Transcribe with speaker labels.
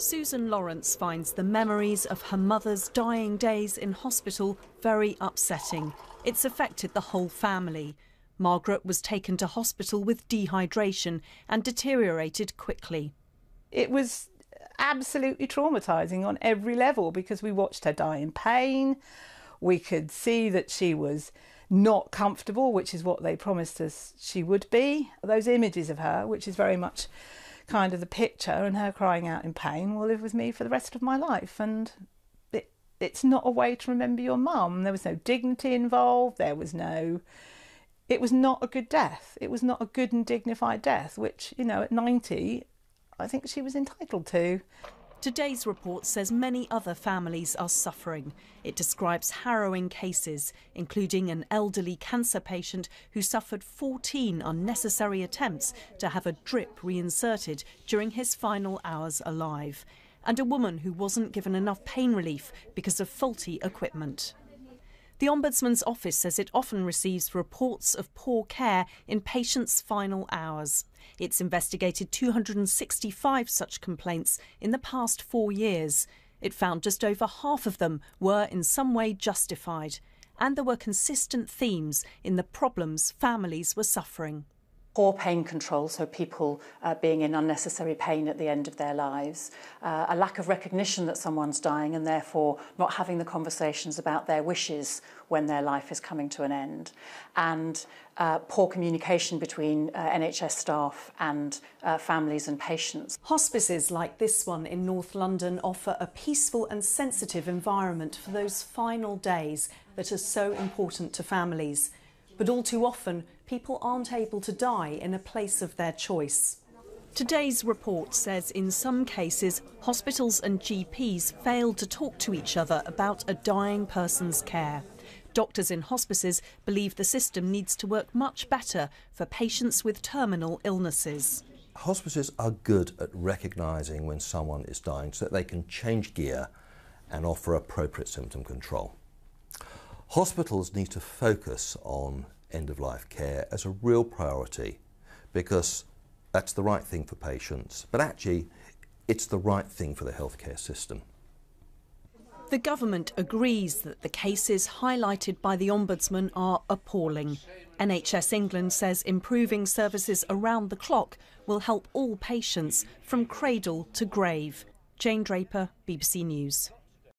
Speaker 1: Susan Lawrence finds the memories of her mother's dying days in hospital very upsetting. It's affected the whole family. Margaret was taken to hospital with dehydration and deteriorated quickly.
Speaker 2: It was absolutely traumatising on every level because we watched her die in pain. We could see that she was not comfortable, which is what they promised us she would be. Those images of her, which is very much kind of the picture, and her crying out in pain, will live with me for the rest of my life. And it's not a way to remember your mum. There was no dignity involved. It was not a good death. It was not a good and dignified death, which, you know, at 90, I think she was entitled to.
Speaker 1: Today's report says many other families are suffering. It describes harrowing cases, including an elderly cancer patient who suffered 14 unnecessary attempts to have a drip reinserted during his final hours alive, and a woman who wasn't given enough pain relief because of faulty equipment. The Ombudsman's office says it often receives reports of poor care in patients' final hours. It's investigated 265 such complaints in the past 4 years. It found just over half of them were in some way justified, and there were consistent themes in the problems families were suffering.
Speaker 3: Poor pain control, so people being in unnecessary pain at the end of their lives, a lack of recognition that someone's dying and therefore not having the conversations about their wishes when their life is coming to an end, and poor communication between NHS staff and families and patients.
Speaker 1: Hospices like this one in North London offer a peaceful and sensitive environment for those final days that are so important to families. But all too often, people aren't able to die in a place of their choice. Today's report says in some cases, hospitals and GPs failed to talk to each other about a dying person's care. Doctors in hospices believe the system needs to work much better for patients with terminal illnesses.
Speaker 4: Hospices are good at recognising when someone is dying so that they can change gear and offer appropriate symptom control. Hospitals need to focus on end-of-life care as a real priority because that's the right thing for patients, but actually it's the right thing for the healthcare system.
Speaker 1: The government agrees that the cases highlighted by the Ombudsman are appalling. NHS England says improving services around the clock will help all patients from cradle to grave. Jane Draper, BBC News.